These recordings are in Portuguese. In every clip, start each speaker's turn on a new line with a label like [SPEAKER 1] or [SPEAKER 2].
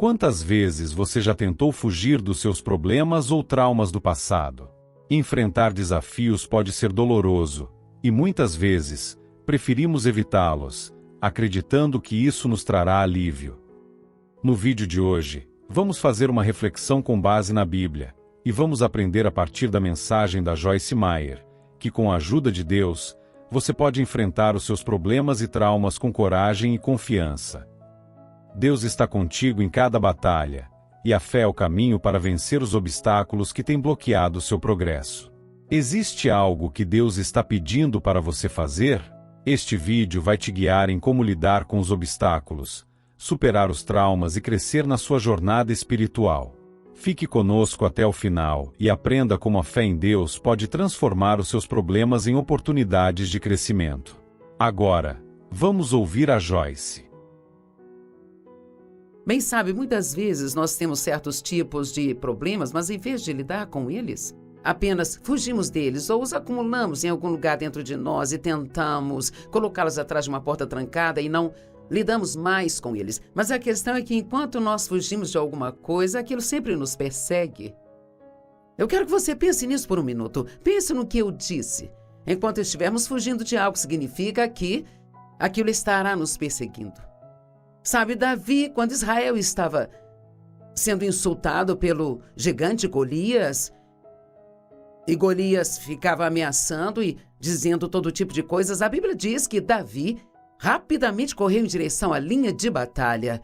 [SPEAKER 1] Quantas vezes você já tentou fugir dos seus problemas ou traumas do passado? Enfrentar desafios pode ser doloroso, e muitas vezes, preferimos evitá-los, acreditando que isso nos trará alívio. No vídeo de hoje, vamos fazer uma reflexão com base na Bíblia, e vamos aprender a partir da mensagem da Joyce Meyer, que com a ajuda de Deus, você pode enfrentar os seus problemas e traumas com coragem e confiança. Deus está contigo em cada batalha, e a fé é o caminho para vencer os obstáculos que têm bloqueado o seu progresso. Existe algo que Deus está pedindo para você fazer? Este vídeo vai te guiar em como lidar com os obstáculos, superar os traumas e crescer na sua jornada espiritual. Fique conosco até o final e aprenda como a fé em Deus pode transformar os seus problemas em oportunidades de crescimento. Agora, vamos ouvir a Joyce.
[SPEAKER 2] Bem, sabe, muitas vezes nós temos certos tipos de problemas, mas em vez de lidar com eles, apenas fugimos deles ou os acumulamos em algum lugar dentro de nós e tentamos colocá-los atrás de uma porta trancada e não lidamos mais com eles. Mas a questão é que enquanto nós fugimos de alguma coisa, aquilo sempre nos persegue. Eu quero que você pense nisso por um minuto. Pense no que eu disse. Enquanto estivermos fugindo de algo, significa que aquilo estará nos perseguindo. Sabe, Davi, quando Israel estava sendo insultado pelo gigante Golias, e Golias ficava ameaçando e dizendo todo tipo de coisas, a Bíblia diz que Davi rapidamente correu em direção à linha de batalha.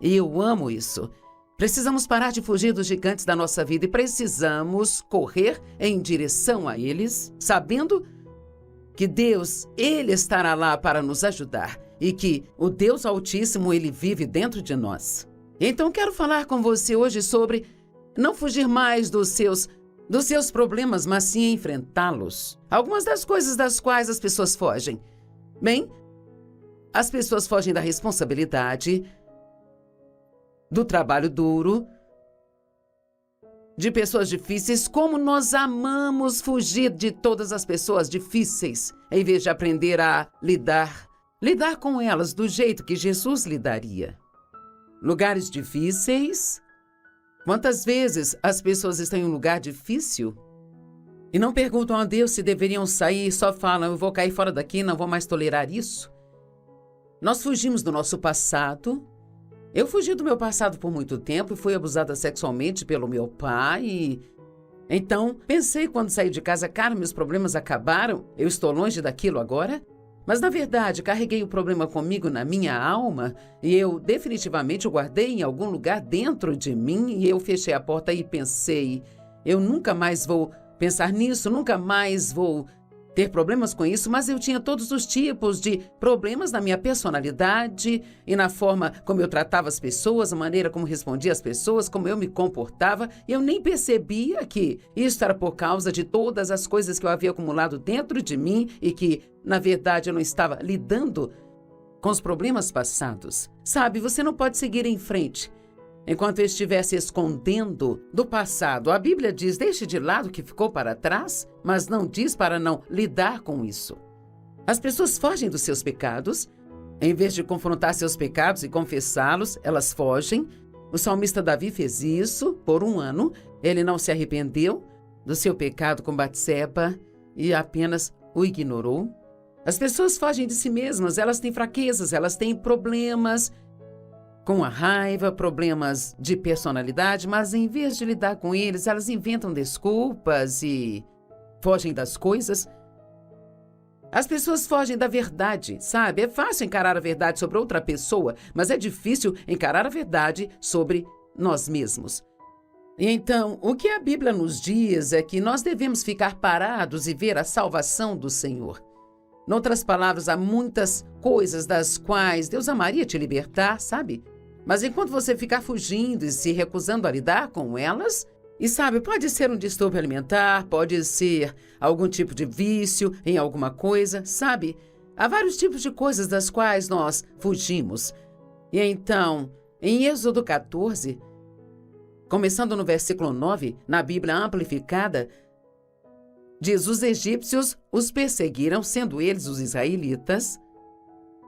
[SPEAKER 2] E eu amo isso. Precisamos parar de fugir dos gigantes da nossa vida e precisamos correr em direção a eles, sabendo que Deus, Ele estará lá para nos ajudar e que o Deus Altíssimo, Ele vive dentro de nós. Então quero falar com você hoje sobre não fugir mais dos seus problemas, mas sim enfrentá-los. Algumas das coisas das quais as pessoas fogem. Bem, as pessoas fogem da responsabilidade, do trabalho duro, de pessoas difíceis. Como nós amamos fugir de todas as pessoas difíceis, em vez de aprender a lidar com elas do jeito que Jesus lidaria. Lugares difíceis. Quantas vezes as pessoas estão em um lugar difícil e não perguntam a Deus se deveriam sair, só falam, eu vou cair fora daqui, não vou mais tolerar isso? Nós fugimos do nosso passado. Eu fugi do meu passado por muito tempo e fui abusada sexualmente pelo meu pai. Então, pensei quando saí de casa, cara, meus problemas acabaram, eu estou longe daquilo agora. Mas, na verdade, carreguei o problema comigo na minha alma e eu definitivamente o guardei em algum lugar dentro de mim e eu fechei a porta e pensei, eu nunca mais vou pensar nisso, nunca mais vou ter problemas com isso, mas eu tinha todos os tipos de problemas na minha personalidade e na forma como eu tratava as pessoas, a maneira como respondia às pessoas, como eu me comportava. Eu nem percebia que isso era por causa de todas as coisas que eu havia acumulado dentro de mim e que, na verdade, eu não estava lidando com os problemas passados. Sabe, você não pode seguir em frente enquanto eu estiver se escondendo do passado. A Bíblia diz, deixe de lado o que ficou para trás, mas não diz para não lidar com isso. As pessoas fogem dos seus pecados. Em vez de confrontar seus pecados e confessá-los, elas fogem. O salmista Davi fez isso por um ano. Ele não se arrependeu do seu pecado com Batseba e apenas o ignorou. As pessoas fogem de si mesmas, elas têm fraquezas, elas têm problemas com a raiva, problemas de personalidade, mas em vez de lidar com eles, elas inventam desculpas e fogem das coisas. As pessoas fogem da verdade, sabe? É fácil encarar a verdade sobre outra pessoa, mas é difícil encarar a verdade sobre nós mesmos. E então, o que a Bíblia nos diz é que nós devemos ficar parados e ver a salvação do Senhor. Em outras palavras, há muitas coisas das quais Deus amaria te libertar, sabe? Mas enquanto você ficar fugindo e se recusando a lidar com elas, e sabe, pode ser um distúrbio alimentar, pode ser algum tipo de vício em alguma coisa, sabe? Há vários tipos de coisas das quais nós fugimos. E então, em Êxodo 14, começando no versículo 9, na Bíblia Amplificada, diz, os egípcios os perseguiram, sendo eles os israelitas,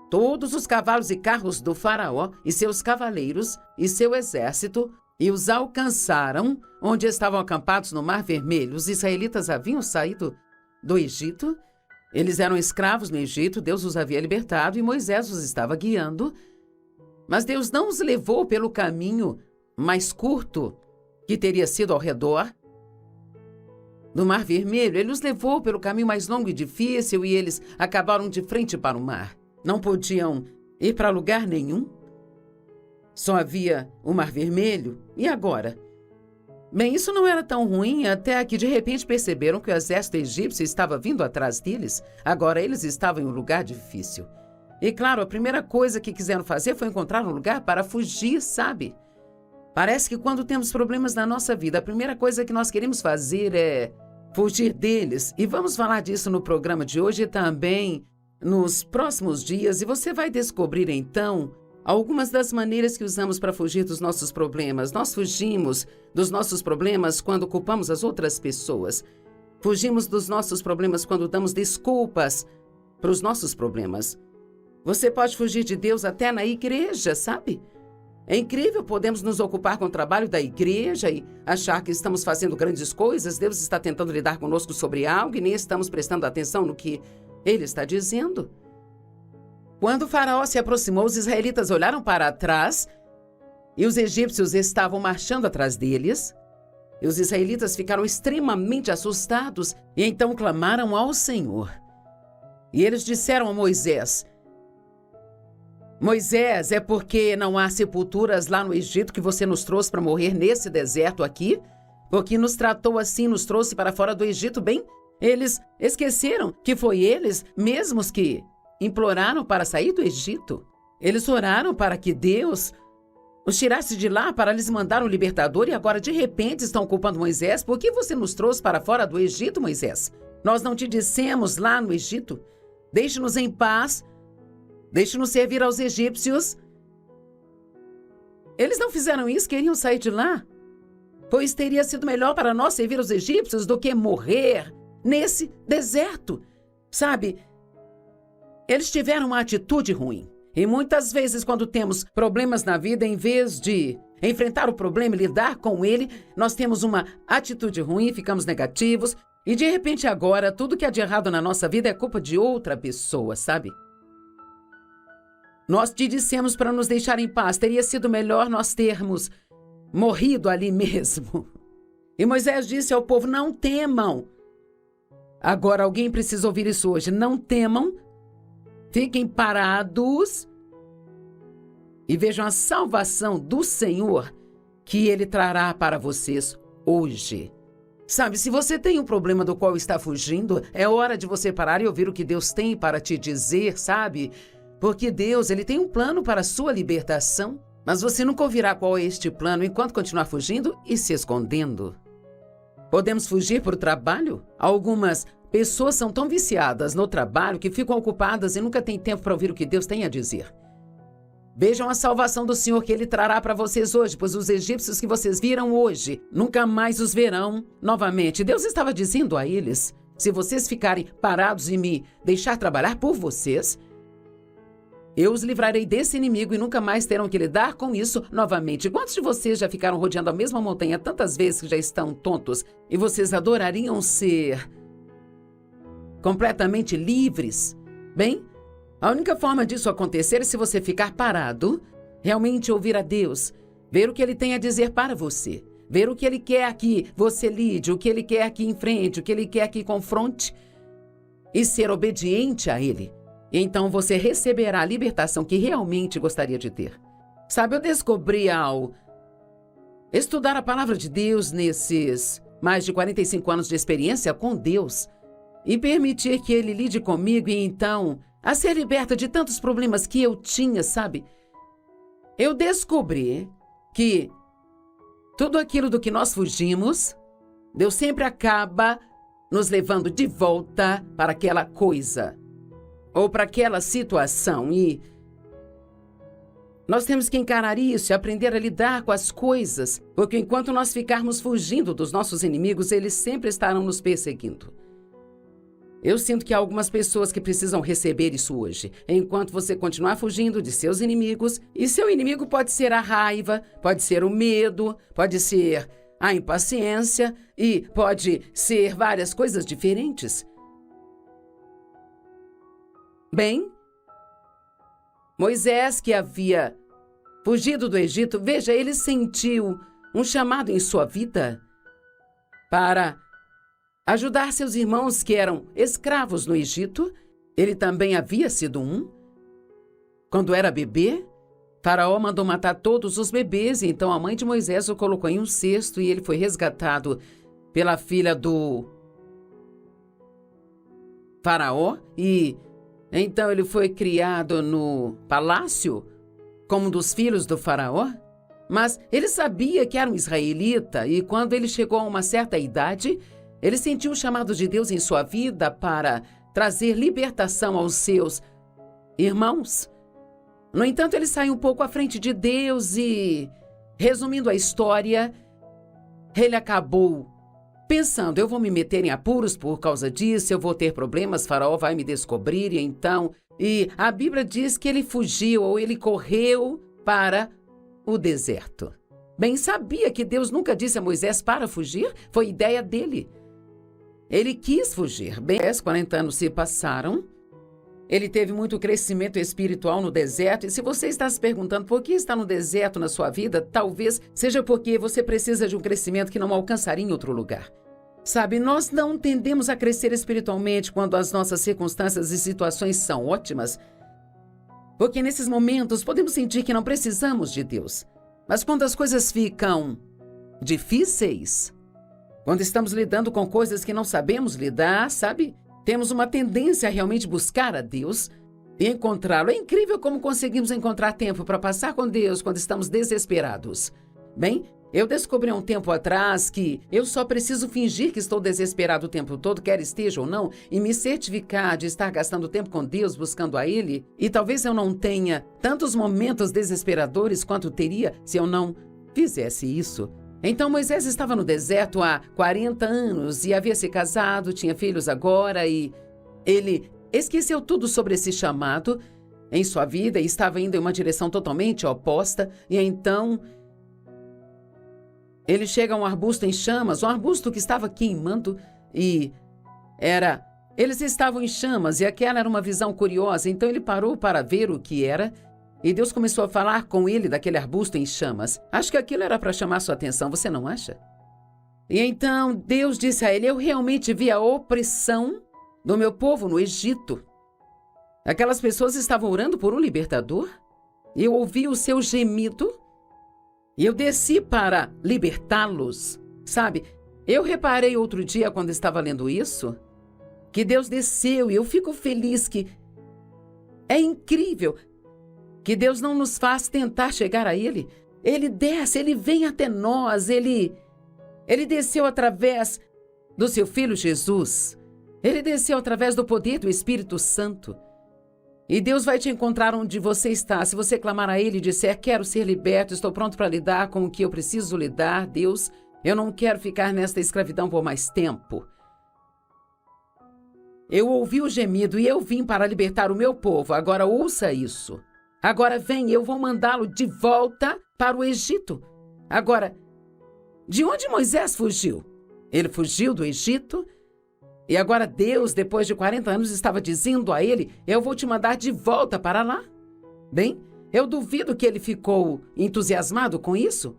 [SPEAKER 2] todos os cavalos e carros do faraó e seus cavaleiros e seu exército, e os alcançaram onde estavam acampados no Mar Vermelho. Os israelitas haviam saído do Egito. Eles eram escravos no Egito, Deus os havia libertado e Moisés os estava guiando. Mas Deus não os levou pelo caminho mais curto, que teria sido ao redor do Mar Vermelho. Ele os levou pelo caminho mais longo e difícil e eles acabaram de frente para o mar. Não podiam ir para lugar nenhum. Só havia o Mar Vermelho. E agora? Bem, isso não era tão ruim até que de repente perceberam que o exército egípcio estava vindo atrás deles. Agora eles estavam em um lugar difícil. E claro, a primeira coisa que quiseram fazer foi encontrar um lugar para fugir, sabe? Parece que quando temos problemas na nossa vida, a primeira coisa que nós queremos fazer é fugir deles. E vamos falar disso no programa de hoje e também nos próximos dias. E você vai descobrir então algumas das maneiras que usamos para fugir dos nossos problemas. Nós fugimos dos nossos problemas quando culpamos as outras pessoas. Fugimos dos nossos problemas quando damos desculpas para os nossos problemas. Você pode fugir de Deus até na igreja, sabe? É incrível, podemos nos ocupar com o trabalho da igreja e achar que estamos fazendo grandes coisas. Deus está tentando lidar conosco sobre algo e nem estamos prestando atenção no que Ele está dizendo. Quando o faraó se aproximou, os israelitas olharam para trás e os egípcios estavam marchando atrás deles. E os israelitas ficaram extremamente assustados e então clamaram ao Senhor. E eles disseram a Moisés: Moisés, é porque não há sepulturas lá no Egito que você nos trouxe para morrer nesse deserto aqui? Porque nos tratou assim, nos trouxe para fora do Egito, bem? Eles esqueceram que foi eles mesmos que imploraram para sair do Egito. Eles oraram para que Deus os tirasse de lá para lhes mandar um libertador e agora de repente estão culpando Moisés. Por que você nos trouxe para fora do Egito, Moisés? Nós não te dissemos lá no Egito? Deixe-nos em paz. Deixe-nos servir aos egípcios. Eles não fizeram isso, queriam sair de lá. Pois teria sido melhor para nós servir aos egípcios do que morrer nesse deserto. Sabe, eles tiveram uma atitude ruim. E muitas vezes, quando temos problemas na vida, em vez de enfrentar o problema e lidar com ele, nós temos uma atitude ruim, ficamos negativos. E de repente agora, tudo que há de errado na nossa vida é culpa de outra pessoa, sabe? Nós te dissemos para nos deixar em paz. Teria sido melhor nós termos morrido ali mesmo. E Moisés disse ao povo: não temam. Agora alguém precisa ouvir isso hoje. Não temam. Fiquem parados e vejam a salvação do Senhor que Ele trará para vocês hoje. Sabe, se você tem um problema do qual está fugindo, é hora de você parar e ouvir o que Deus tem para te dizer, sabe? Porque Deus, Ele tem um plano para a sua libertação, mas você nunca ouvirá qual é este plano enquanto continuar fugindo e se escondendo. Podemos fugir por trabalho? Algumas pessoas são tão viciadas no trabalho que ficam ocupadas e nunca têm tempo para ouvir o que Deus tem a dizer. Vejam a salvação do Senhor que Ele trará para vocês hoje, pois os egípcios que vocês viram hoje, nunca mais os verão novamente. Deus estava dizendo a eles: se vocês ficarem parados e me deixar trabalhar por vocês, eu os livrarei desse inimigo e nunca mais terão que lidar com isso novamente. Quantos de vocês já ficaram rodeando a mesma montanha tantas vezes que já estão tontos e vocês adorariam ser completamente livres? Bem, a única forma disso acontecer é se você ficar parado, realmente ouvir a Deus, ver o que Ele tem a dizer para você, ver o que Ele quer que você lide, o que Ele quer que enfrente, o que Ele quer que confronte e ser obediente a Ele. E então você receberá a libertação que realmente gostaria de ter. Sabe, eu descobri ao estudar a palavra de Deus nesses mais de 45 anos de experiência com Deus e permitir que Ele lide comigo e então a ser liberta de tantos problemas que eu tinha, sabe? Eu descobri que tudo aquilo do que nós fugimos, Deus sempre acaba nos levando de volta para aquela coisa ou para aquela situação, e nós temos que encarar isso e aprender a lidar com as coisas, porque enquanto nós ficarmos fugindo dos nossos inimigos, eles sempre estarão nos perseguindo. Eu sinto que há algumas pessoas que precisam receber isso hoje. Enquanto você continuar fugindo de seus inimigos, e seu inimigo pode ser a raiva, pode ser o medo, pode ser a impaciência e pode ser várias coisas diferentes. Bem, Moisés, que havia fugido do Egito, veja, ele sentiu um chamado em sua vida para ajudar seus irmãos que eram escravos no Egito. Ele também havia sido um. Quando era bebê, Faraó mandou matar todos os bebês, e então a mãe de Moisés o colocou em um cesto e ele foi resgatado pela filha do Faraó, e então ele foi criado no palácio como um dos filhos do Faraó. Mas ele sabia que era um israelita, e quando ele chegou a uma certa idade, ele sentiu o chamado de Deus em sua vida para trazer libertação aos seus irmãos. No entanto, ele saiu um pouco à frente de Deus e, resumindo a história, ele acabou pensando: eu vou me meter em apuros por causa disso, eu vou ter problemas, Faraó vai me descobrir, e então... E a Bíblia diz que ele fugiu ou ele correu para o deserto. Bem, sabia que Deus nunca disse a Moisés para fugir? Foi ideia dele. Ele quis fugir. Bem, 40 anos se passaram. Ele teve muito crescimento espiritual no deserto. E se você está se perguntando por que está no deserto na sua vida, talvez seja porque você precisa de um crescimento que não alcançaria em outro lugar. Sabe, nós não tendemos a crescer espiritualmente quando as nossas circunstâncias e situações são ótimas, porque nesses momentos podemos sentir que não precisamos de Deus. Mas quando as coisas ficam difíceis, quando estamos lidando com coisas que não sabemos lidar, sabe? Temos uma tendência a realmente buscar a Deus e encontrá-lo. É incrível como conseguimos encontrar tempo para passar com Deus quando estamos desesperados. Bem, eu descobri há um tempo atrás que eu só preciso fingir que estou desesperado o tempo todo, quer esteja ou não, e me certificar de estar gastando tempo com Deus, buscando a Ele. E talvez eu não tenha tantos momentos desesperadores quanto teria se eu não fizesse isso. Então Moisés estava no deserto há 40 anos e havia se casado, tinha filhos agora, e ele esqueceu tudo sobre esse chamado em sua vida e estava indo em uma direção totalmente oposta. E então ele chega a um arbusto em chamas, um arbusto que estava queimando, e eles estavam em chamas, e aquela era uma visão curiosa. Então ele parou para ver o que era, e Deus começou a falar com ele daquele arbusto em chamas. Acho que aquilo era para chamar sua atenção, você não acha? E então Deus disse a ele: eu realmente vi a opressão do meu povo no Egito. Aquelas pessoas estavam orando por um libertador, e eu ouvi o seu gemido, e eu desci para libertá-los. Sabe, eu reparei outro dia, quando estava lendo isso, que Deus desceu, e eu fico feliz que é incrível que Deus não nos faz tentar chegar a Ele. Ele desce, Ele vem até nós, Ele desceu através do seu Filho Jesus. Ele desceu através do poder do Espírito Santo. E Deus vai te encontrar onde você está. Se você clamar a Ele e disser: quero ser liberto, estou pronto para lidar com o que eu preciso lidar, Deus, eu não quero ficar nesta escravidão por mais tempo. Eu ouvi o gemido e eu vim para libertar o meu povo. Agora ouça isso. Agora vem, eu vou mandá-lo de volta para o Egito. Agora, de onde Moisés fugiu? Ele fugiu do Egito. E agora Deus, depois de 40 anos, estava dizendo a ele: eu vou te mandar de volta para lá. Bem, eu duvido que ele ficou entusiasmado com isso,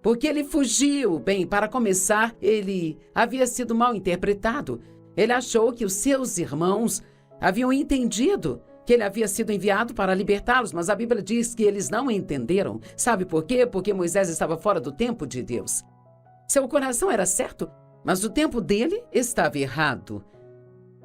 [SPEAKER 2] porque ele fugiu. Bem, para começar, ele havia sido mal interpretado. Ele achou que os seus irmãos haviam entendido que ele havia sido enviado para libertá-los, mas a Bíblia diz que eles não entenderam. Sabe por quê? Porque Moisés estava fora do tempo de Deus. Seu coração era certo, mas o tempo dele estava errado.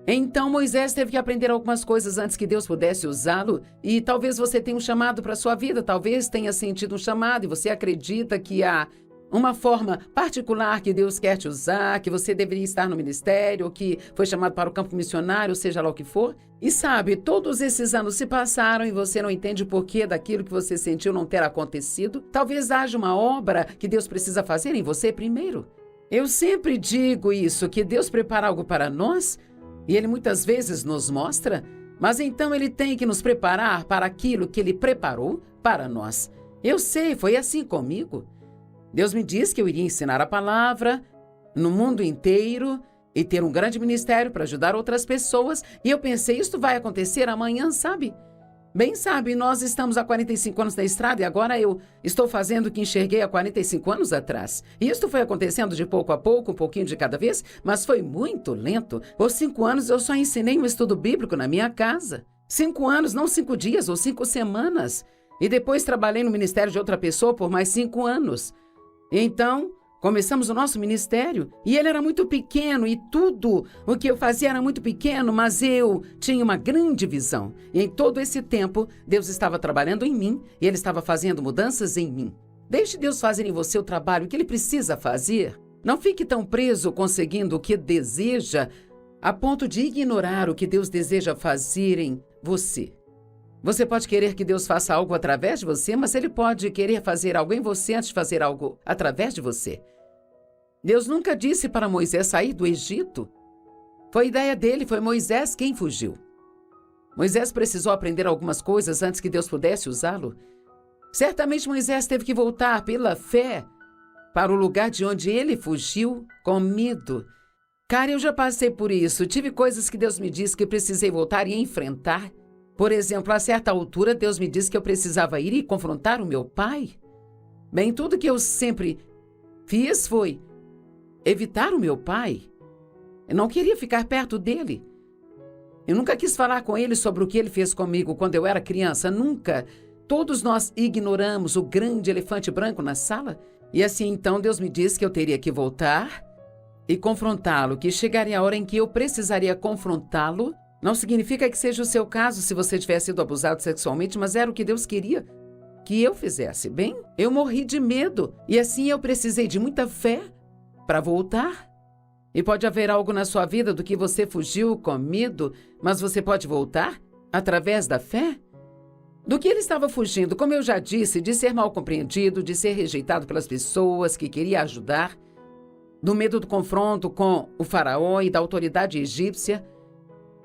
[SPEAKER 2] Então Moisés teve que aprender algumas coisas antes que Deus pudesse usá-lo. E talvez você tenha um chamado para a sua vida, talvez tenha sentido um chamado e você acredita que há uma forma particular que Deus quer te usar, que você deveria estar no ministério, ou que foi chamado para o campo missionário, seja lá o que for. E sabe, todos esses anos se passaram e você não entende o porquê daquilo que você sentiu não ter acontecido. Talvez haja uma obra que Deus precisa fazer em você primeiro. Eu sempre digo isso, que Deus prepara algo para nós E Ele muitas vezes nos mostra, mas então Ele tem que nos preparar para aquilo que Ele preparou para nós. Eu sei, foi assim comigo. Deus me disse que eu iria ensinar a palavra no mundo inteiro e ter um grande ministério para ajudar outras pessoas. E eu pensei, isto vai acontecer amanhã, sabe? Bem sabe, nós estamos há 45 anos na estrada e agora eu estou fazendo o que enxerguei há 45 anos atrás. E isto foi acontecendo de pouco a pouco, um pouquinho de cada vez, mas foi muito lento. Por 5 anos eu só ensinei um estudo bíblico na minha casa. 5 anos, não 5 dias ou 5 semanas. E depois trabalhei no ministério de outra pessoa por mais 5 anos. Então, começamos o nosso ministério e ele era muito pequeno e tudo o que eu fazia era muito pequeno, mas eu tinha uma grande visão. E em todo esse tempo, Deus estava trabalhando em mim e Ele estava fazendo mudanças em mim. Deixe Deus fazer em você o trabalho que Ele precisa fazer. Não fique tão preso conseguindo o que deseja a ponto de ignorar o que Deus deseja fazer em você. Você pode querer que Deus faça algo através de você, mas Ele pode querer fazer algo em você antes de fazer algo através de você. Deus nunca disse para Moisés sair do Egito. Foi ideia dele, foi Moisés quem fugiu. Moisés precisou aprender algumas coisas antes que Deus pudesse usá-lo. Certamente Moisés teve que voltar pela fé para o lugar de onde ele fugiu com medo. Cara, eu já passei por isso. Tive coisas que Deus me disse que precisei voltar e enfrentar. Por exemplo, a certa altura, Deus me disse que eu precisava ir e confrontar o meu pai. Bem, tudo que eu sempre fiz foi evitar o meu pai. Eu não queria ficar perto dele. Eu nunca quis falar com ele sobre o que ele fez comigo quando eu era criança. Nunca. Todos nós ignoramos o grande elefante branco na sala. E assim, então, Deus me disse que eu teria que voltar e confrontá-lo, que chegaria a hora em que eu precisaria confrontá-lo. Não significa que seja o seu caso se você tiver sido abusado sexualmente, mas era o que Deus queria que eu fizesse. Bem, eu morri de medo e assim eu precisei de muita fé para voltar. E pode haver algo na sua vida do que você fugiu com medo, mas você pode voltar através da fé? Do que ele estava fugindo, como eu já disse, de ser mal compreendido, de ser rejeitado pelas pessoas que queria ajudar, do medo do confronto com o faraó e da autoridade egípcia.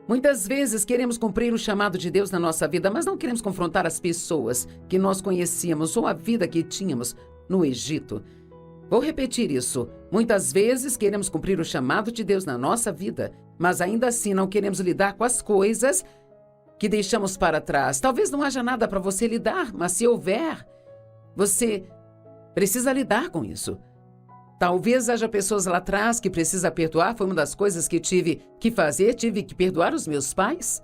[SPEAKER 2] Muitas vezes queremos cumprir o chamado de Deus na nossa vida, mas não queremos confrontar as pessoas que nós conhecíamos ou a vida que tínhamos no Egito. Vou repetir isso. Muitas vezes queremos cumprir o chamado de Deus na nossa vida, mas ainda assim não queremos lidar com as coisas que deixamos para trás. Talvez não haja nada para você lidar, mas se houver, você precisa lidar com isso. Talvez haja pessoas lá atrás que precisa perdoar. Foi uma das coisas que tive que fazer. Tive que perdoar os meus pais.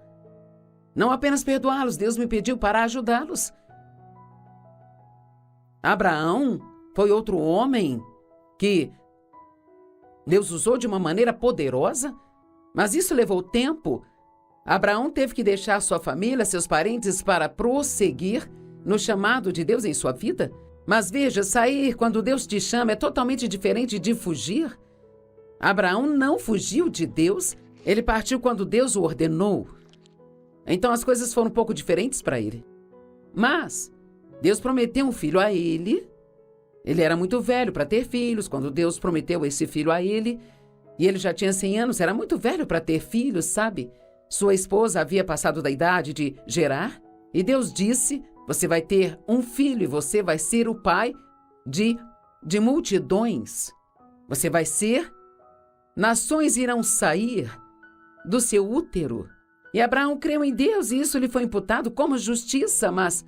[SPEAKER 2] Não apenas perdoá-los, Deus me pediu para ajudá-los. Abraão foi outro homem que Deus usou de uma maneira poderosa, mas isso levou tempo. Abraão teve que deixar sua família, seus parentes, para prosseguir no chamado de Deus em sua vida. Mas veja, sair quando Deus te chama é totalmente diferente de fugir. Abraão não fugiu de Deus, ele partiu quando Deus o ordenou. Então as coisas foram um pouco diferentes para ele. Mas Deus prometeu um filho a ele. Ele era muito velho para ter filhos quando Deus prometeu esse filho a ele. E ele já tinha 100 anos, era muito velho para ter filhos, sabe? Sua esposa havia passado da idade de gerar. E Deus disse: você vai ter um filho e você vai ser o pai de multidões. Você vai ser, nações irão sair do seu útero. E Abraão creu em Deus e isso lhe foi imputado como justiça, mas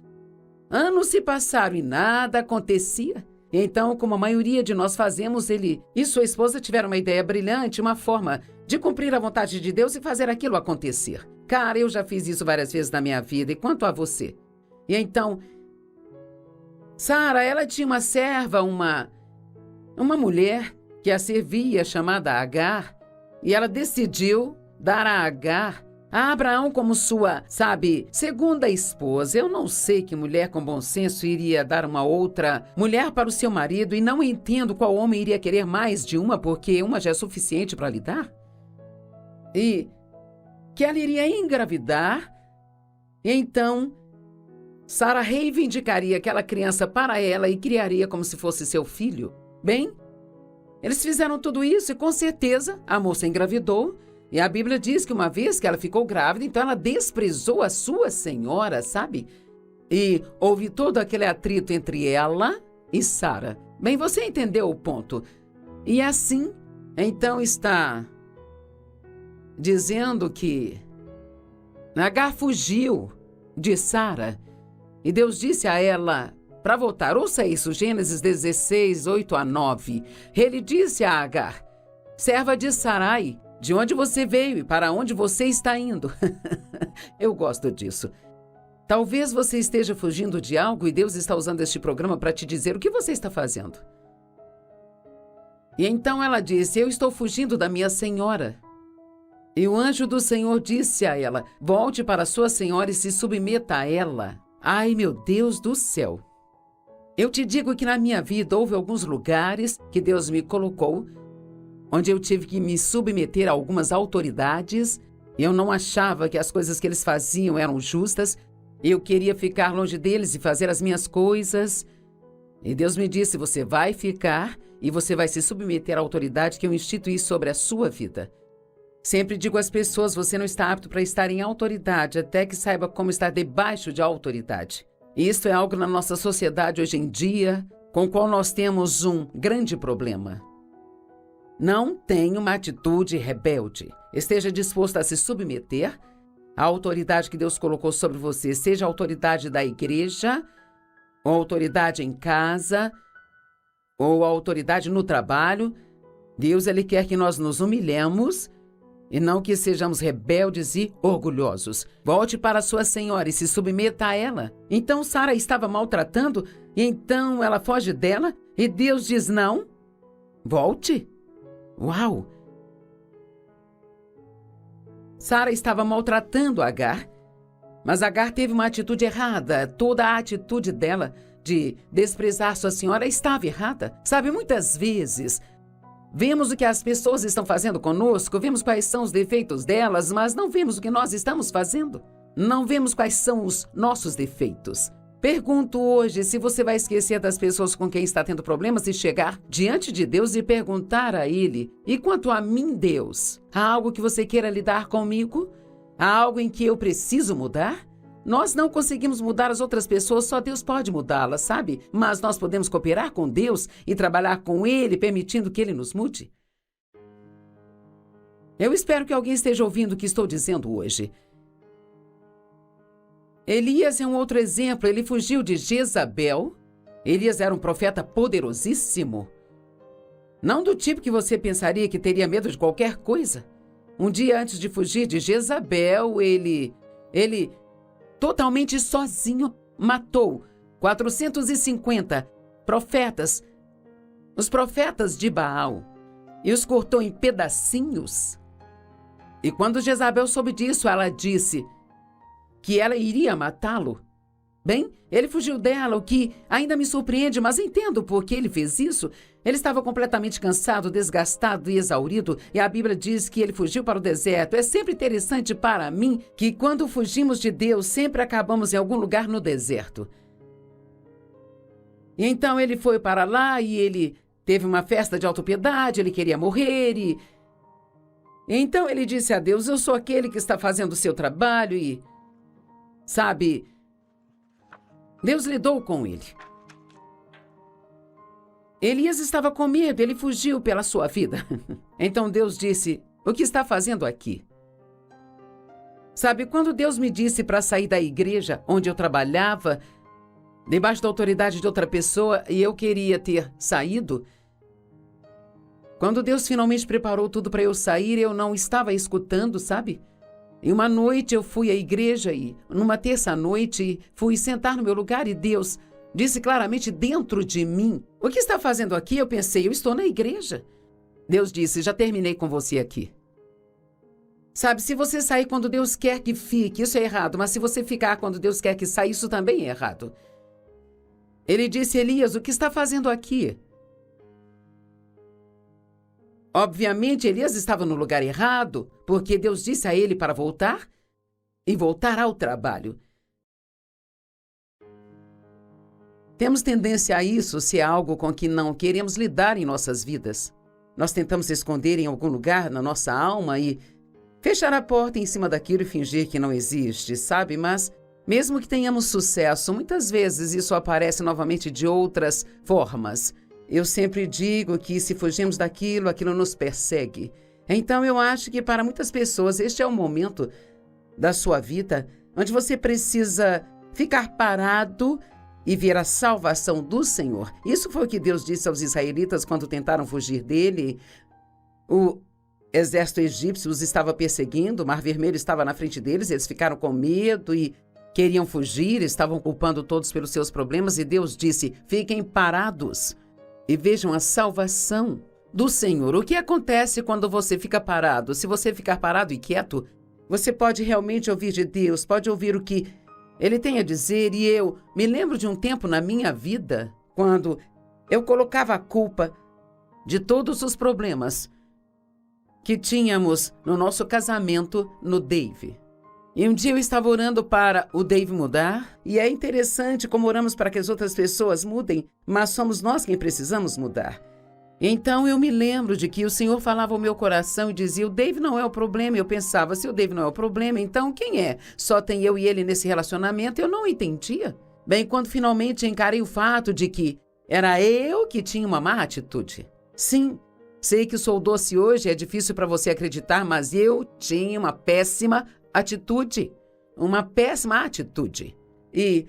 [SPEAKER 2] anos se passaram e nada acontecia. Então, como a maioria de nós fazemos, ele e sua esposa tiveram uma ideia brilhante, uma forma de cumprir a vontade de Deus e fazer aquilo acontecer. Cara, eu já fiz isso várias vezes na minha vida. E quanto a você? E então, Sara, ela tinha uma serva, uma mulher que a servia, chamada Agar, e ela decidiu dar a Agar a Abraão como sua, segunda esposa. Eu não sei que mulher com bom senso iria dar uma outra mulher para o seu marido e não entendo qual homem iria querer mais de uma, porque uma já é suficiente para lhe dar. E que ela iria engravidar, e então Sara reivindicaria aquela criança para ela e criaria como se fosse seu filho. Bem, eles fizeram tudo isso e com certeza a moça engravidou, E a Bíblia diz que uma vez que ela ficou grávida, então ela desprezou a sua senhora, sabe? E houve todo aquele atrito entre ela e Sara. Bem, você entendeu o ponto. E assim, então está dizendo que Agar fugiu de Sara. E Deus disse a ela para voltar. Ouça isso, Gênesis 16, 8-9. Ele disse a Agar, serva de Sarai, de onde você veio e para onde você está indo. Eu gosto disso. Talvez você esteja fugindo de algo e Deus está usando este programa para te dizer o que você está fazendo. E então ela disse, eu estou fugindo da minha senhora. E o anjo do Senhor disse a ela, volte para sua senhora e se submeta a ela. Ai, meu Deus do céu. Eu te digo que na minha vida houve alguns lugares que Deus me colocou, onde eu tive que me submeter a algumas autoridades. Eu não achava que as coisas que eles faziam eram justas. Eu queria ficar longe deles e fazer as minhas coisas. E Deus me disse, você vai ficar e você vai se submeter à autoridade que eu instituí sobre a sua vida. Sempre digo às pessoas, você não está apto para estar em autoridade até que saiba como estar debaixo de autoridade. Isso é algo na nossa sociedade hoje em dia, com o qual nós temos um grande problema. Não tenha uma atitude rebelde. Esteja disposto a se submeter à autoridade que Deus colocou sobre você, seja a autoridade da igreja, ou a autoridade em casa, ou a autoridade no trabalho. Deus, Ele quer que nós nos humilhemos e não que sejamos rebeldes e orgulhosos. Volte para sua senhora e se submeta a ela. Então Sara estava maltratando, e então ela foge dela, e Deus diz não. Volte. Uau! Sara estava maltratando Agar, mas Agar teve uma atitude errada. Toda a atitude dela de desprezar sua senhora estava errada. Sabe, muitas vezes vemos o que as pessoas estão fazendo conosco, vemos quais são os defeitos delas, mas não vemos o que nós estamos fazendo. Não vemos quais são os nossos defeitos. Pergunto hoje se você vai esquecer das pessoas com quem está tendo problemas e chegar diante de Deus e perguntar a Ele, e quanto a mim, Deus, há algo que você queira lidar comigo? Há algo em que eu preciso mudar? Nós não conseguimos mudar as outras pessoas, só Deus pode mudá-las, sabe? Mas nós podemos cooperar com Deus e trabalhar com Ele, permitindo que Ele nos mude. Eu espero que alguém esteja ouvindo o que estou dizendo hoje. Elias é um outro exemplo. Ele fugiu de Jezabel. Elias era um profeta poderosíssimo. Não do tipo que você pensaria que teria medo de qualquer coisa. Um dia antes de fugir de Jezabel, ele totalmente sozinho, matou 450 profetas, os profetas de Baal, e os cortou em pedacinhos. E quando Jezabel soube disso, ela disse que ela iria matá-lo. Bem, ele fugiu dela, o que ainda me surpreende, mas entendo por que ele fez isso. Ele estava completamente cansado, desgastado e exaurido, e a Bíblia diz que ele fugiu para o deserto. É sempre interessante para mim que quando fugimos de Deus, sempre acabamos em algum lugar no deserto. E então ele foi para lá e ele teve uma festa de autopiedade, ele queria morrer e então ele disse a Deus, eu sou aquele que está fazendo o seu trabalho e, sabe, Deus lidou com ele. Elias estava com medo, ele fugiu pela sua vida. Então Deus disse, o que está fazendo aqui? Sabe, quando Deus me disse para sair da igreja onde eu trabalhava, debaixo da autoridade de outra pessoa, e eu queria ter saído, quando Deus finalmente preparou tudo para eu sair, eu não estava escutando, sabe? E uma noite eu fui à igreja e, numa terça-noite, fui sentar no meu lugar e Deus disse claramente dentro de mim, o que está fazendo aqui? Eu pensei, eu estou na igreja. Deus disse, já terminei com você aqui. Sabe, se você sair quando Deus quer que fique, isso é errado, mas se você ficar quando Deus quer que saia, isso também é errado. Ele disse, Elias, o que está fazendo aqui? Obviamente, Elias estava no lugar errado, porque Deus disse a ele para voltar e voltar ao trabalho. Temos tendência a isso se é algo com que não queremos lidar em nossas vidas. Nós tentamos esconder em algum lugar na nossa alma e fechar a porta em cima daquilo e fingir que não existe, sabe? Mas, mesmo que tenhamos sucesso, muitas vezes isso aparece novamente de outras formas. Eu sempre digo que se fugimos daquilo, aquilo nos persegue. Então eu acho que para muitas pessoas este é o momento da sua vida onde você precisa ficar parado e ver a salvação do Senhor. Isso foi o que Deus disse aos israelitas quando tentaram fugir dele. O exército egípcio os estava perseguindo, o Mar Vermelho estava na frente deles, eles ficaram com medo e queriam fugir, estavam culpando todos pelos seus problemas e Deus disse: fiquem parados e vejam a salvação do Senhor. O que acontece quando você fica parado? Se você ficar parado e quieto, você pode realmente ouvir de Deus, pode ouvir o que Ele tem a dizer. E eu me lembro de um tempo na minha vida, quando eu colocava a culpa de todos os problemas que tínhamos no nosso casamento no Dave. E um dia eu estava orando para o Dave mudar, e é interessante como oramos para que as outras pessoas mudem, mas somos nós quem precisamos mudar. Então eu me lembro de que o Senhor falava ao meu coração e dizia: o Dave não é o problema. Eu pensava, se o Dave não é o problema, então quem é? Só tem eu e ele nesse relacionamento? Eu não entendia. Bem, quando finalmente encarei o fato de que era eu que tinha uma má atitude. Sim, sei que sou doce hoje, é difícil para você acreditar, mas eu tinha uma péssima atitude. Uma péssima atitude. E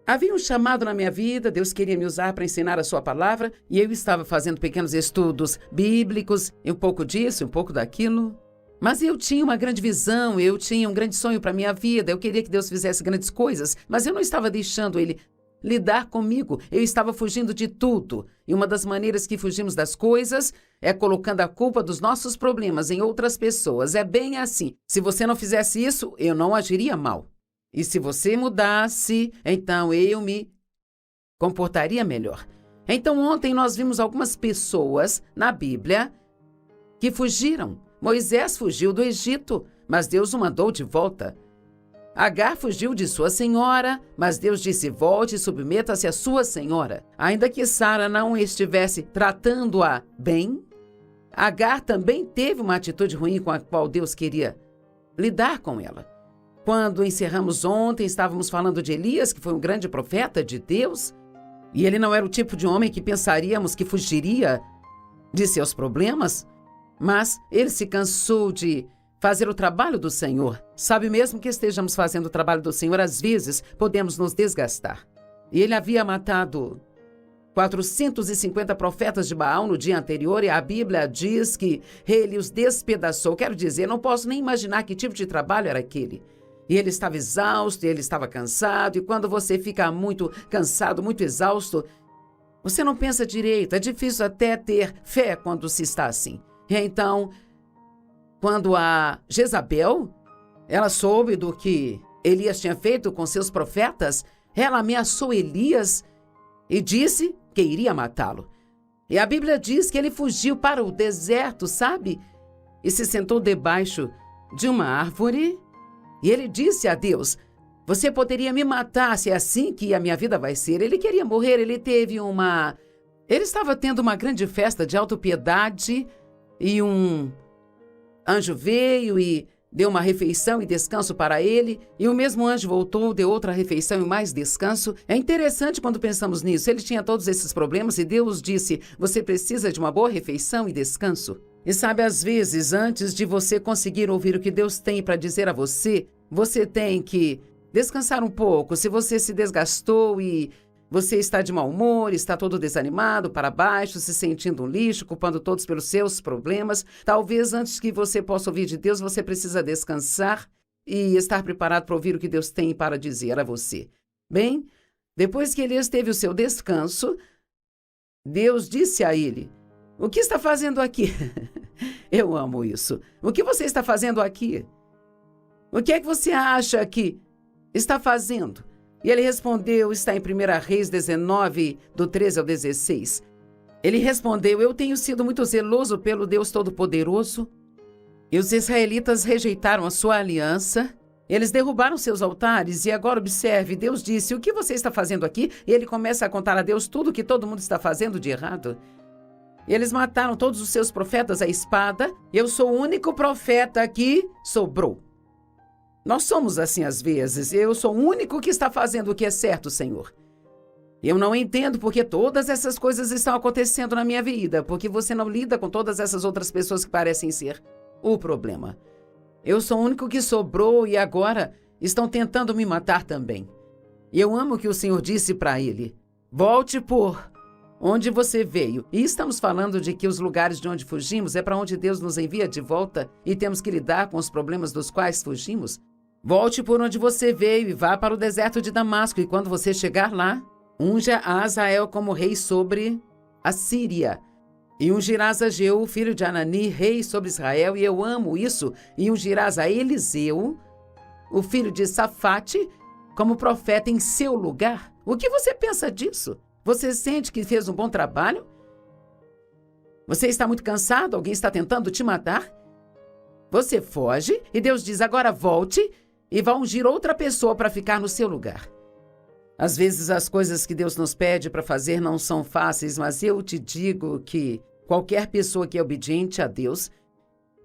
[SPEAKER 2] havia um chamado na minha vida, Deus queria me usar para ensinar a sua palavra, e eu estava fazendo pequenos estudos bíblicos, e um pouco disso, um pouco daquilo. Mas eu tinha uma grande visão, eu tinha um grande sonho para a minha vida, eu queria que Deus fizesse grandes coisas, mas eu não estava deixando Ele lidar comigo, eu estava fugindo de tudo. E uma das maneiras que fugimos das coisas é colocando a culpa dos nossos problemas em outras pessoas. É bem assim. Se você não fizesse isso, eu não agiria mal. E se você mudasse, então eu me comportaria melhor. Então ontem nós vimos algumas pessoas na Bíblia que fugiram. Moisés fugiu do Egito, mas Deus o mandou de volta. Agar fugiu de sua senhora, mas Deus disse: volte e submeta-se à sua senhora. Ainda que Sara não estivesse tratando-a bem, Agar também teve uma atitude ruim com a qual Deus queria lidar com ela. Quando encerramos ontem, estávamos falando de Elias, que foi um grande profeta de Deus, e ele não era o tipo de homem que pensaríamos que fugiria de seus problemas, mas ele se cansou de fazer o trabalho do Senhor. Sabe, mesmo que estejamos fazendo o trabalho do Senhor, às vezes podemos nos desgastar. E ele havia matado 450 profetas de Baal no dia anterior, e a Bíblia diz que ele os despedaçou. Quero dizer, não posso nem imaginar que tipo de trabalho era aquele. E ele estava exausto, e ele estava cansado, e quando você fica muito cansado, muito exausto, você não pensa direito. É difícil até ter fé quando se está assim. E então, quando a Jezabel, ela soube do que Elias tinha feito com seus profetas, ela ameaçou Elias e disse que iria matá-lo. E a Bíblia diz que ele fugiu para o deserto, sabe? E se sentou debaixo de uma árvore. E ele disse a Deus: você poderia me matar, se é assim que a minha vida vai ser. Ele queria morrer, ele estava tendo uma grande festa de autopiedade, e um anjo veio e deu uma refeição e descanso para ele, e o mesmo anjo voltou, deu outra refeição e mais descanso. É interessante quando pensamos nisso. Ele tinha todos esses problemas e Deus disse: você precisa de uma boa refeição e descanso. E sabe, às vezes, antes de você conseguir ouvir o que Deus tem para dizer a você, você tem que descansar um pouco. Se você se desgastou e você está de mau humor, está todo desanimado, para baixo, se sentindo um lixo, culpando todos pelos seus problemas, talvez antes que você possa ouvir de Deus, você precisa descansar e estar preparado para ouvir o que Deus tem para dizer a você. Bem, depois que Elias teve o seu descanso, Deus disse a ele: o que está fazendo aqui? Eu amo isso. O que você está fazendo aqui? O que é que você acha que está fazendo? E ele respondeu, está em 1 Reis 19, do 13 ao 16. Ele respondeu: eu tenho sido muito zeloso pelo Deus Todo-Poderoso. E os israelitas rejeitaram a sua aliança. Eles derrubaram seus altares. E agora observe, Deus disse: o que você está fazendo aqui? E ele começa a contar a Deus tudo o que todo mundo está fazendo de errado. Eles mataram todos os seus profetas à espada. Eu sou o único profeta que sobrou. Nós somos assim às vezes. Eu sou o único que está fazendo o que é certo, Senhor. Eu não entendo porque todas essas coisas estão acontecendo na minha vida, porque você não lida com todas essas outras pessoas que parecem ser o problema. Eu sou o único que sobrou e agora estão tentando me matar também. E eu amo o que o Senhor disse para ele. Volte por onde você veio. E estamos falando de que os lugares de onde fugimos é para onde Deus nos envia de volta e temos que lidar com os problemas dos quais fugimos. Volte por onde você veio e vá para o deserto de Damasco. E quando você chegar lá, unja a Azael como rei sobre a Síria. E ungirás a Jeú, filho de Anani, rei sobre Israel. E eu amo isso. E ungirás a Eliseu, o filho de Safate, como profeta em seu lugar. O que você pensa disso? Você sente que fez um bom trabalho? Você está muito cansado? Alguém está tentando te matar? Você foge e Deus diz, agora volte e vá ungir outra pessoa para ficar no seu lugar. Às vezes as coisas que Deus nos pede para fazer não são fáceis, mas eu te digo que qualquer pessoa que é obediente a Deus,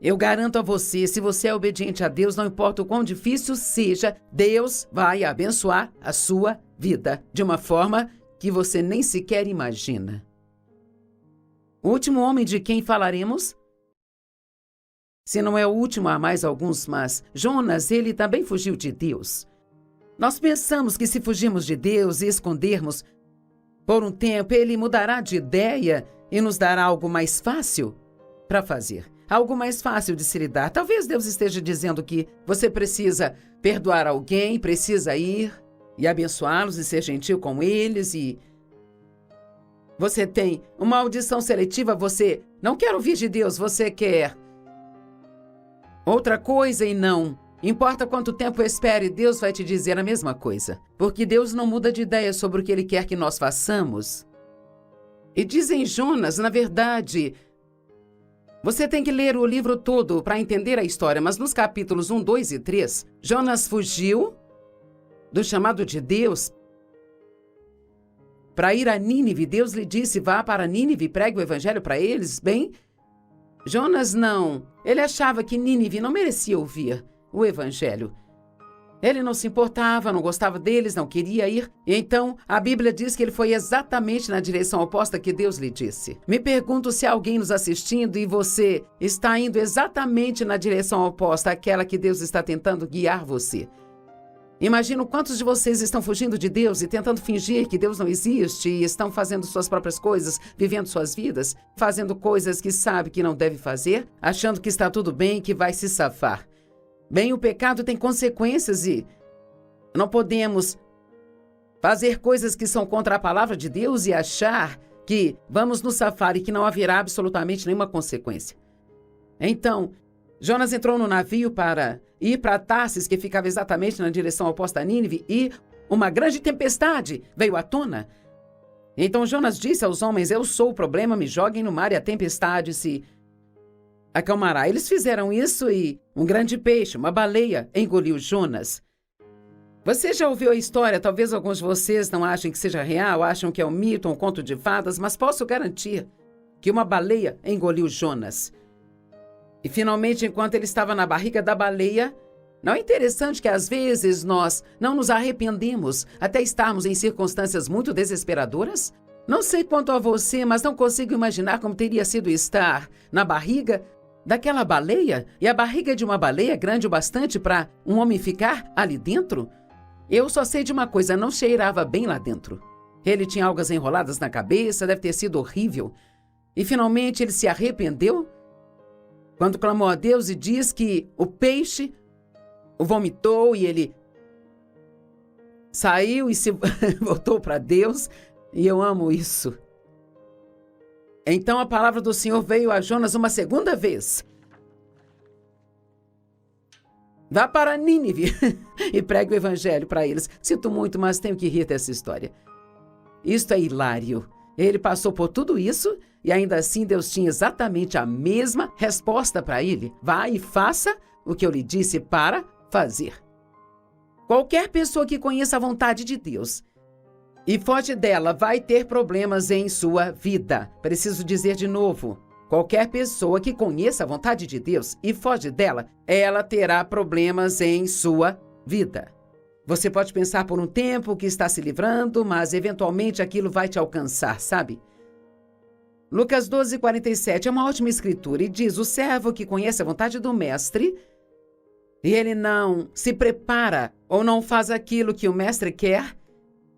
[SPEAKER 2] eu garanto a você, se você é obediente a Deus, não importa o quão difícil seja, Deus vai abençoar a sua vida de uma forma que você nem sequer imagina. O último homem de quem falaremos? Se não é o último, há mais alguns, mas Jonas, ele também fugiu de Deus. Nós pensamos que se fugirmos de Deus e escondermos por um tempo, ele mudará de ideia e nos dará algo mais fácil para fazer. Algo mais fácil de se lidar. Talvez Deus esteja dizendo que você precisa perdoar alguém, precisa ir e abençoá-los e ser gentil com eles e você tem uma audição seletiva, você não quer ouvir de Deus, você quer outra coisa e não importa quanto tempo espere, Deus vai te dizer a mesma coisa. Porque Deus não muda de ideia sobre o que Ele quer que nós façamos. E dizem Jonas, na verdade, você tem que ler o livro todo para entender a história, mas nos capítulos 1, 2 e 3, Jonas fugiu do chamado de Deus para ir a Nínive. Deus lhe disse, vá para Nínive e pregue o evangelho para eles. Bem, Jonas não. Ele achava que Nínive não merecia ouvir o evangelho. Ele não se importava, não gostava deles, não queria ir. E então, a Bíblia diz que ele foi exatamente na direção oposta que Deus lhe disse. Me pergunto se há alguém nos assistindo e você está indo exatamente na direção oposta àquela que Deus está tentando guiar você. Imagino quantos de vocês estão fugindo de Deus e tentando fingir que Deus não existe e estão fazendo suas próprias coisas, vivendo suas vidas, fazendo coisas que sabe que não deve fazer, achando que está tudo bem e que vai se safar. Bem, o pecado tem consequências e não podemos fazer coisas que são contra a palavra de Deus e achar que vamos nos safar e que não haverá absolutamente nenhuma consequência. Então, Jonas entrou no navio para ir para Tarsis, que ficava exatamente na direção oposta a Nínive, e uma grande tempestade veio à tona. Então Jonas disse aos homens, eu sou o problema, me joguem no mar e a tempestade se acalmará. Eles fizeram isso e um grande peixe, uma baleia, engoliu Jonas. Você já ouviu a história? Talvez alguns de vocês não achem que seja real, acham que é um mito, um conto de fadas, mas posso garantir que uma baleia engoliu Jonas. E finalmente, enquanto ele estava na barriga da baleia, não é interessante que às vezes nós não nos arrependemos até estarmos em circunstâncias muito desesperadoras? Não sei quanto a você, mas não consigo imaginar como teria sido estar na barriga daquela baleia, e a barriga de uma baleia é grande o bastante para um homem ficar ali dentro? Eu só sei de uma coisa, não cheirava bem lá dentro. Ele tinha algas enroladas na cabeça, deve ter sido horrível. E finalmente ele se arrependeu quando clamou a Deus e diz que o peixe o vomitou e ele saiu e se voltou para Deus. E eu amo isso. Então a palavra do Senhor veio a Jonas uma segunda vez. Vá para Nínive e pregue o evangelho para eles. Sinto muito, mas tenho que rir dessa história. Isto é hilário. Ele passou por tudo isso e ainda assim Deus tinha exatamente a mesma resposta para ele. Vá e faça o que eu lhe disse para fazer. Qualquer pessoa que conheça a vontade de Deus e foge dela, vai ter problemas em sua vida. Preciso dizer de novo. Qualquer pessoa que conheça a vontade de Deus e foge dela, ela terá problemas em sua vida. Você pode pensar por um tempo que está se livrando, mas eventualmente aquilo vai te alcançar, sabe? Lucas 12:47 é uma ótima escritura e diz: o servo que conhece a vontade do mestre e ele não se prepara ou não faz aquilo que o mestre quer,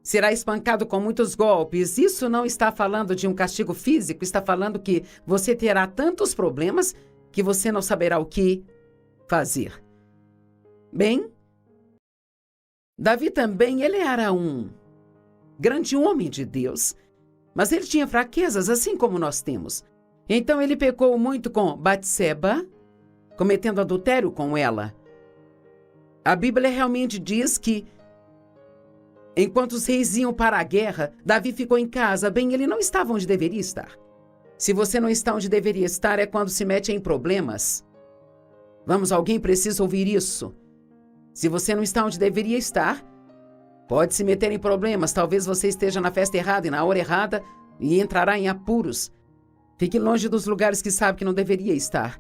[SPEAKER 2] será espancado com muitos golpes. Isso não está falando de um castigo físico, está falando que você terá tantos problemas que você não saberá o que fazer. Bem, Davi também, ele era um grande homem de Deus, mas ele tinha fraquezas assim como nós temos. Então ele pecou muito com Batseba, cometendo adultério com ela. A Bíblia realmente diz que enquanto os reis iam para a guerra, Davi ficou em casa. Bem, ele não estava onde deveria estar. Se você não está onde deveria estar, é quando se mete em problemas. Vamos, alguém precisa ouvir isso. Se você não está onde deveria estar, pode se meter em problemas. Talvez você esteja na festa errada e na hora errada e entrará em apuros. Fique longe dos lugares que sabe que não deveria estar.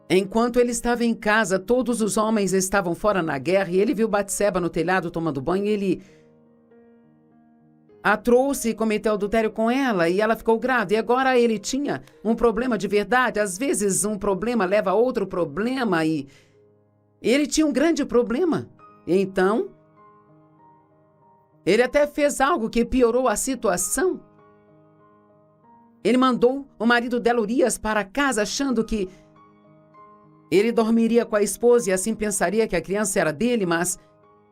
[SPEAKER 2] Enquanto ele estava em casa, todos os homens estavam fora na guerra e ele viu Batseba no telhado tomando banho e ele a trouxe e cometeu adultério com ela e ela ficou grávida. E agora ele tinha um problema de verdade. Às vezes um problema leva a outro problema e ele tinha um grande problema. Então, ele até fez algo que piorou a situação. Ele mandou o marido dela, Urias, para casa achando que ele dormiria com a esposa e assim pensaria que a criança era dele, mas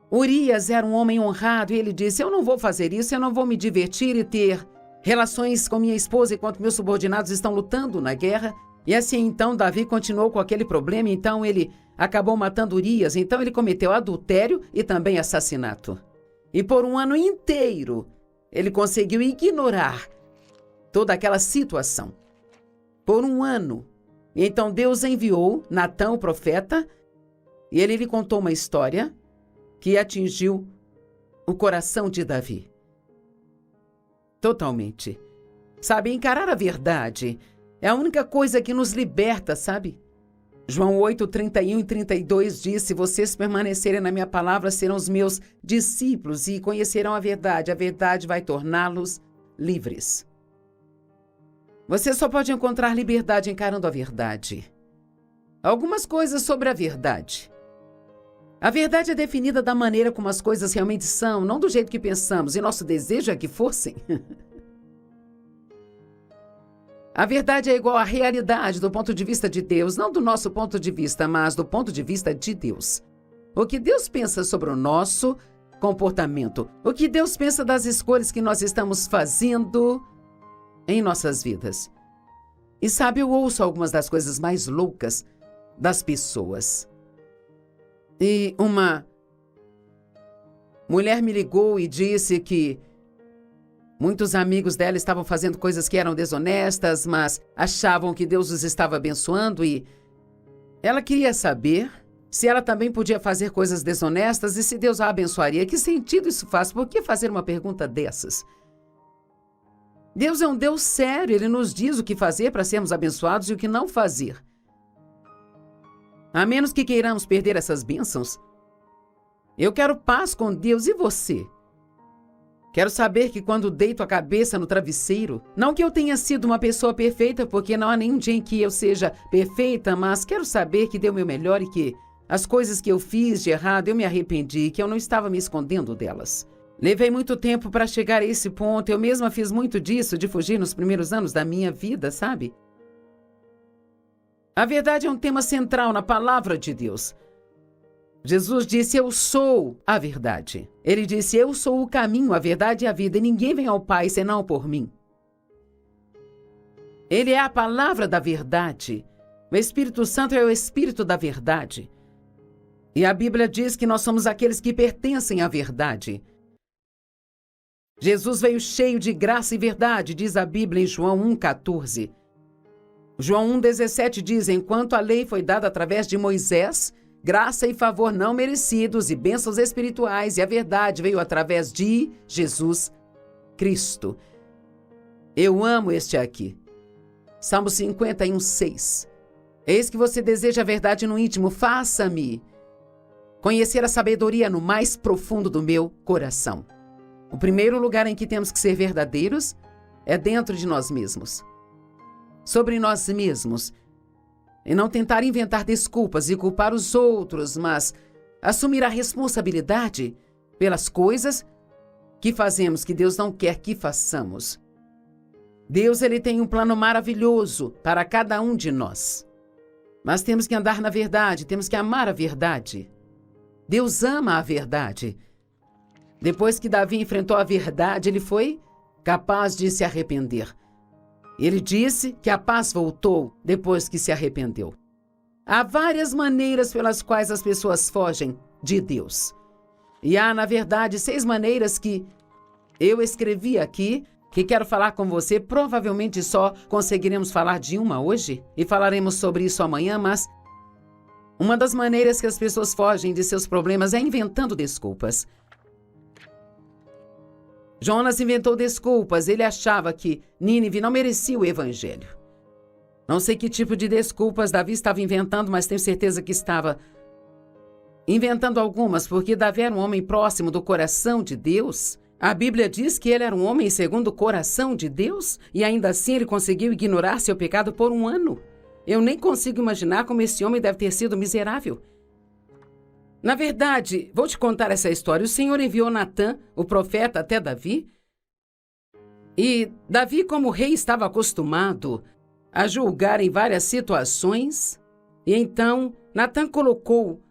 [SPEAKER 2] Urias era um homem honrado e ele disse: eu não vou fazer isso, eu não vou me divertir e ter relações com minha esposa enquanto meus subordinados estão lutando na guerra. E assim então Davi continuou com aquele problema, então ele acabou matando Urias, então ele cometeu adultério e também assassinato. E por um ano inteiro ele conseguiu ignorar toda aquela situação. Por um ano. E então Deus enviou Natã, o profeta, e ele lhe contou uma história que atingiu o coração de Davi. Totalmente. Sabe, encarar a verdade é a única coisa que nos liberta, sabe? João 8:31 e 32 diz: se vocês permanecerem na minha palavra, serão os meus discípulos e conhecerão a verdade vai torná-los livres. Você só pode encontrar liberdade encarando a verdade. Algumas coisas sobre a verdade. A verdade é definida da maneira como as coisas realmente são, não do jeito que pensamos, e nosso desejo é que fossem. A verdade é igual à realidade do ponto de vista de Deus, não do nosso ponto de vista, mas do ponto de vista de Deus. O que Deus pensa sobre o nosso comportamento, o que Deus pensa das escolhas que nós estamos fazendo em nossas vidas. E sabe, eu ouço algumas das coisas mais loucas das pessoas. E uma mulher me ligou e disse que muitos amigos dela estavam fazendo coisas que eram desonestas, mas achavam que Deus os estava abençoando e ela queria saber se ela também podia fazer coisas desonestas e se Deus a abençoaria. Que sentido isso faz? Por que fazer uma pergunta dessas? Deus é um Deus sério, Ele nos diz o que fazer para sermos abençoados e o que não fazer. A menos que queiramos perder essas bênçãos. Eu quero paz com Deus, e você? Quero saber que quando deito a cabeça no travesseiro, não que eu tenha sido uma pessoa perfeita, porque não há nenhum dia em que eu seja perfeita, mas quero saber que dei o meu melhor e que as coisas que eu fiz de errado eu me arrependi, que eu não estava me escondendo delas. Levei muito tempo para chegar a esse ponto, eu mesma fiz muito disso, de fugir nos primeiros anos da minha vida, sabe? A verdade é um tema central na palavra de Deus. Jesus disse: eu sou a verdade. Ele disse: eu sou o caminho, a verdade e a vida, e ninguém vem ao Pai senão por mim. Ele é a palavra da verdade. O Espírito Santo é o Espírito da verdade. E a Bíblia diz que nós somos aqueles que pertencem à verdade. Jesus veio cheio de graça e verdade, diz a Bíblia em João 1,14. João 1,17 diz: enquanto a lei foi dada através de Moisés, graça e favor não merecidos e bênçãos espirituais, e a verdade veio através de Jesus Cristo. Eu amo este aqui. Salmo 51, 6. Eis que você deseja a verdade no íntimo, faça-me conhecer a sabedoria no mais profundo do meu coração. O primeiro lugar em que temos que ser verdadeiros é dentro de nós mesmos. Sobre nós mesmos. E não tentar inventar desculpas e culpar os outros, mas assumir a responsabilidade pelas coisas que fazemos que Deus não quer que façamos. Deus, ele tem um plano maravilhoso para cada um de nós. Mas temos que andar na verdade, temos que amar a verdade. Deus ama a verdade. Depois que Davi enfrentou a verdade, ele foi capaz de se arrepender. Ele disse que a paz voltou depois que se arrependeu. Há várias maneiras pelas quais as pessoas fogem de Deus. E há, na verdade, 6 maneiras que eu escrevi aqui, que quero falar com você. Provavelmente só conseguiremos falar de uma hoje e falaremos sobre isso amanhã, mas uma das maneiras que as pessoas fogem de seus problemas é inventando desculpas. Jonas inventou desculpas. Ele achava que Nínive não merecia o evangelho. Não sei que tipo de desculpas Davi estava inventando, mas tenho certeza que estava inventando algumas, porque Davi era um homem próximo do coração de Deus. A Bíblia diz que ele era um homem segundo o coração de Deus, e ainda assim ele conseguiu ignorar seu pecado por 1 ano. Eu nem consigo imaginar como esse homem deve ter sido miserável. Na verdade, vou te contar essa história. O Senhor enviou Natã, o profeta, até Davi. E Davi, como rei, estava acostumado a julgar em várias situações. E então, Natã colocou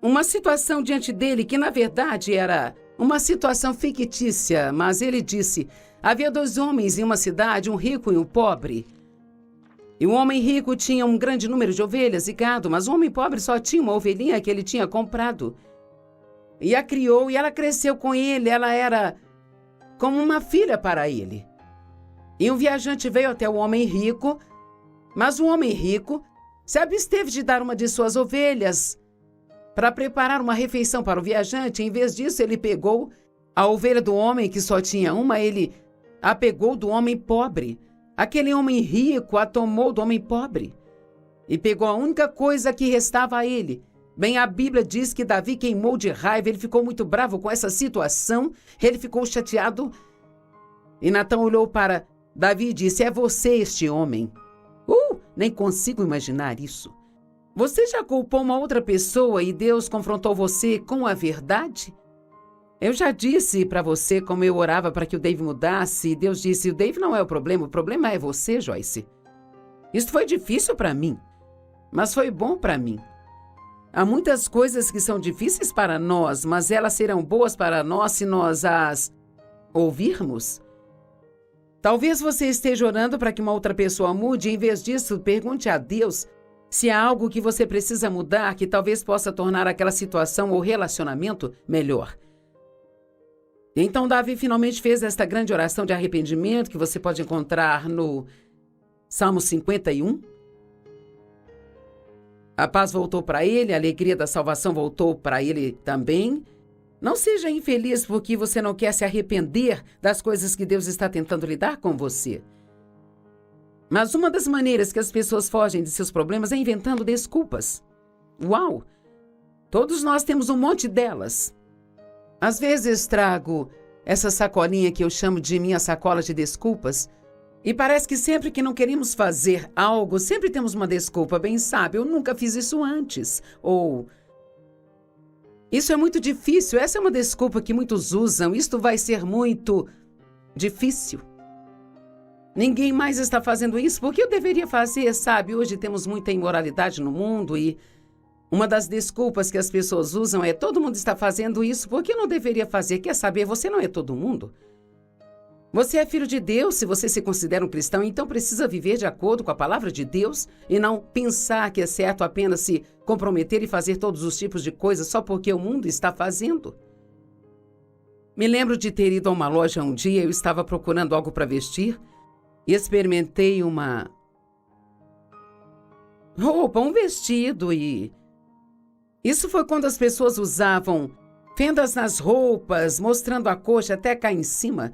[SPEAKER 2] uma situação diante dele que, na verdade, era uma situação fictícia. Mas ele disse, havia 2 homens em uma cidade, um rico e um pobre. E o homem rico tinha um grande número de ovelhas e gado, mas o homem pobre só tinha uma ovelhinha que ele tinha comprado. E a criou, e ela cresceu com ele, ela era como uma filha para ele. E um viajante veio até o homem rico, mas o homem rico se absteve de dar uma de suas ovelhas para preparar uma refeição para o viajante. Em vez disso, ele pegou a ovelha do homem que só tinha uma, ele a pegou do homem pobre. Aquele homem rico a tomou do homem pobre e pegou a única coisa que restava a ele. Bem, a Bíblia diz que Davi queimou de raiva, ele ficou muito bravo com essa situação, ele ficou chateado. E Natã olhou para Davi e disse, é você este homem. Nem consigo imaginar isso. Você já culpou uma outra pessoa e Deus confrontou você com a verdade? Eu já disse para você como eu orava para que o Dave mudasse, e Deus disse, o Dave não é o problema é você, Joyce. Isso foi difícil para mim, mas foi bom para mim. Há muitas coisas que são difíceis para nós, mas elas serão boas para nós se nós as ouvirmos. Talvez você esteja orando para que uma outra pessoa mude, e em vez disso, pergunte a Deus se há algo que você precisa mudar que talvez possa tornar aquela situação ou relacionamento melhor. Então Davi finalmente fez esta grande oração de arrependimento que você pode encontrar no Salmo 51. A paz voltou para ele, a alegria da salvação voltou para ele também. Não seja infeliz porque você não quer se arrepender das coisas que Deus está tentando lidar com você. Mas uma das maneiras que as pessoas fogem de seus problemas é inventando desculpas. Uau! Todos nós temos um monte delas. Às vezes trago essa sacolinha que eu chamo de minha sacola de desculpas, e parece que sempre que não queremos fazer algo, sempre temos uma desculpa. Bem, sabe, eu nunca fiz isso antes. Ou, isso é muito difícil, essa é uma desculpa que muitos usam, isto vai ser muito difícil. Ninguém mais está fazendo isso, porque eu deveria fazer, sabe? Hoje temos muita imoralidade no mundo e uma das desculpas que as pessoas usam é todo mundo está fazendo isso, por que eu não deveria fazer? Quer saber? Você não é todo mundo. Você é filho de Deus, se você se considera um cristão, então precisa viver de acordo com a palavra de Deus e não pensar que é certo apenas se comprometer e fazer todos os tipos de coisas só porque o mundo está fazendo. Me lembro de ter ido a uma loja um dia, eu estava procurando algo para vestir e experimentei uma roupa, um vestido e isso foi quando as pessoas usavam fendas nas roupas, mostrando a coxa até cá em cima.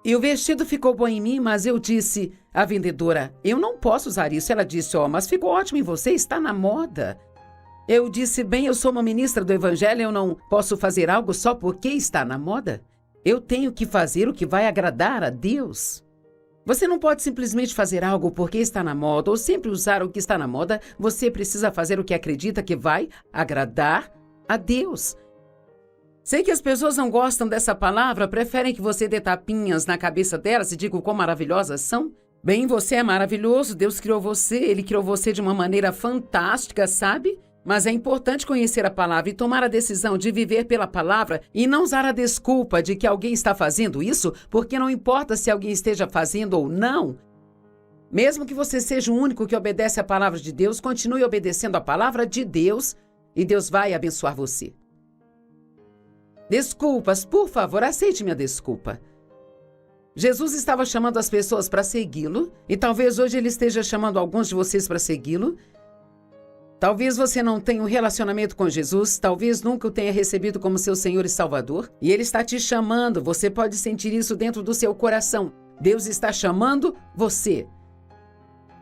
[SPEAKER 2] E o vestido ficou bom em mim, mas eu disse à vendedora, eu não posso usar isso. Ela disse, mas ficou ótimo em você, está na moda. Eu disse, bem, eu sou uma ministra do Evangelho, eu não posso fazer algo só porque está na moda. Eu tenho que fazer o que vai agradar a Deus. Você não pode simplesmente fazer algo porque está na moda ou sempre usar o que está na moda. Você precisa fazer o que acredita que vai agradar a Deus. Sei que as pessoas não gostam dessa palavra, preferem que você dê tapinhas na cabeça delas e diga o quão maravilhosas são. Bem, você é maravilhoso, Deus criou você, Ele criou você de uma maneira fantástica, sabe? Mas é importante conhecer a palavra e tomar a decisão de viver pela palavra e não usar a desculpa de que alguém está fazendo isso, porque não importa se alguém esteja fazendo ou não. Mesmo que você seja o único que obedece à palavra de Deus, continue obedecendo a palavra de Deus e Deus vai abençoar você. Desculpas, por favor, aceite minha desculpa. Jesus estava chamando as pessoas para segui-lo e talvez hoje ele esteja chamando alguns de vocês para segui-lo. Talvez você não tenha um relacionamento com Jesus, talvez nunca o tenha recebido como seu Senhor e Salvador, e Ele está te chamando, você pode sentir isso dentro do seu coração. Deus está chamando você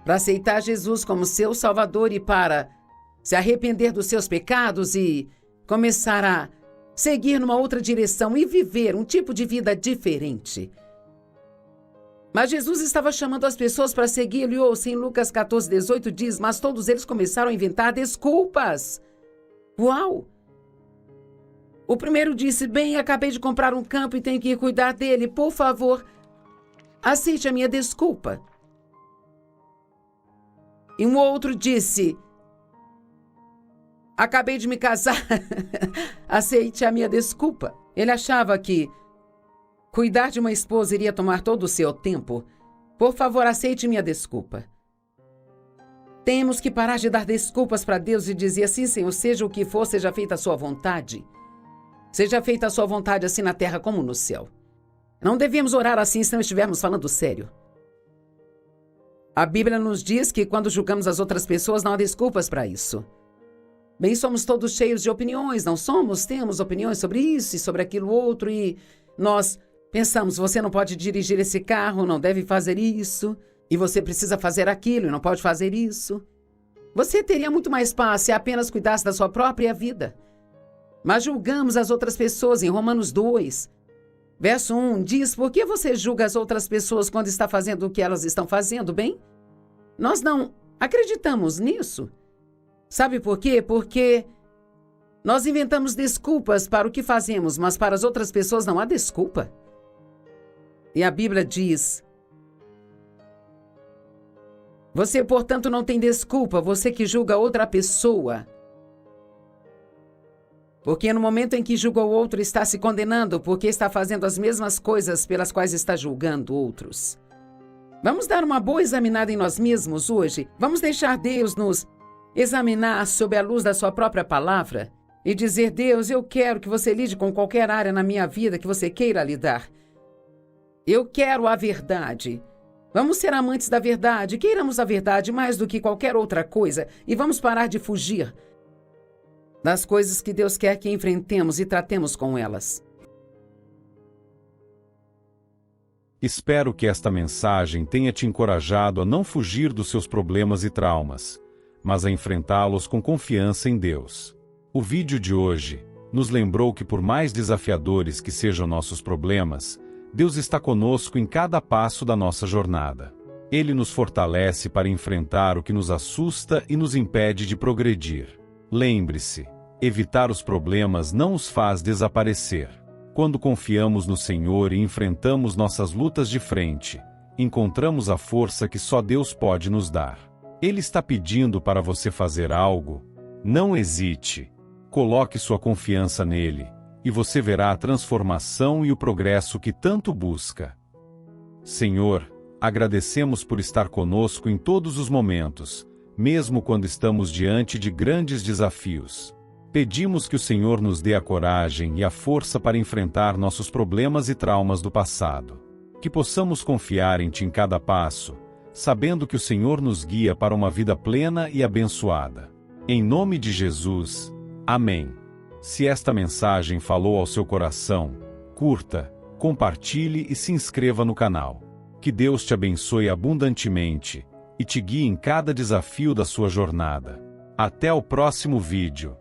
[SPEAKER 2] para aceitar Jesus como seu Salvador e para se arrepender dos seus pecados e começar a seguir numa outra direção e viver um tipo de vida diferente. Mas Jesus estava chamando as pessoas para segui-lo e ouça, em Lucas 14:18 diz, mas todos eles começaram a inventar desculpas. Uau! O primeiro disse, bem, acabei de comprar um campo e tenho que ir cuidar dele, por favor, aceite a minha desculpa. E um outro disse, acabei de me casar, aceite a minha desculpa. Ele achava que cuidar de uma esposa iria tomar todo o seu tempo. Por favor, aceite minha desculpa. Temos que parar de dar desculpas para Deus e dizer assim, Senhor, seja o que for, seja feita a sua vontade. Seja feita a sua vontade assim na terra como no céu. Não devemos orar assim se não estivermos falando sério. A Bíblia nos diz que quando julgamos as outras pessoas, não há desculpas para isso. Bem, somos todos cheios de opiniões, não somos? Temos opiniões sobre isso e sobre aquilo outro e nós pensamos, você não pode dirigir esse carro, não deve fazer isso, e você precisa fazer aquilo e não pode fazer isso. Você teria muito mais paz se apenas cuidasse da sua própria vida. Mas julgamos as outras pessoas em Romanos 2. Verso 1 diz, por que você julga as outras pessoas quando está fazendo o que elas estão fazendo, bem? Nós não acreditamos nisso. Sabe por quê? Porque nós inventamos desculpas para o que fazemos, mas para as outras pessoas não há desculpa. E a Bíblia diz, você, portanto, não tem desculpa, você que julga outra pessoa. Porque no momento em que julga o outro, está se condenando, porque está fazendo as mesmas coisas pelas quais está julgando outros. Vamos dar uma boa examinada em nós mesmos hoje? Vamos deixar Deus nos examinar sob a luz da sua própria palavra e dizer, Deus, eu quero que você lide com qualquer área na minha vida que você queira lidar. Eu quero a verdade. Vamos ser amantes da verdade, queiramos a verdade mais do que qualquer outra coisa e vamos parar de fugir das coisas que Deus quer que enfrentemos e tratemos com elas.
[SPEAKER 1] Espero que esta mensagem tenha te encorajado a não fugir dos seus problemas e traumas, mas a enfrentá-los com confiança em Deus. O vídeo de hoje nos lembrou que por mais desafiadores que sejam nossos problemas, Deus está conosco em cada passo da nossa jornada. Ele nos fortalece para enfrentar o que nos assusta e nos impede de progredir. Lembre-se, evitar os problemas não os faz desaparecer. Quando confiamos no Senhor e enfrentamos nossas lutas de frente, encontramos a força que só Deus pode nos dar. Ele está pedindo para você fazer algo. Não hesite. Coloque sua confiança nele, e você verá a transformação e o progresso que tanto busca. Senhor, agradecemos por estar conosco em todos os momentos, mesmo quando estamos diante de grandes desafios. Pedimos que o Senhor nos dê a coragem e a força para enfrentar nossos problemas e traumas do passado. Que possamos confiar em Ti em cada passo, sabendo que o Senhor nos guia para uma vida plena e abençoada. Em nome de Jesus, amém. Se esta mensagem falou ao seu coração, curta, compartilhe e se inscreva no canal. Que Deus te abençoe abundantemente e te guie em cada desafio da sua jornada. Até o próximo vídeo.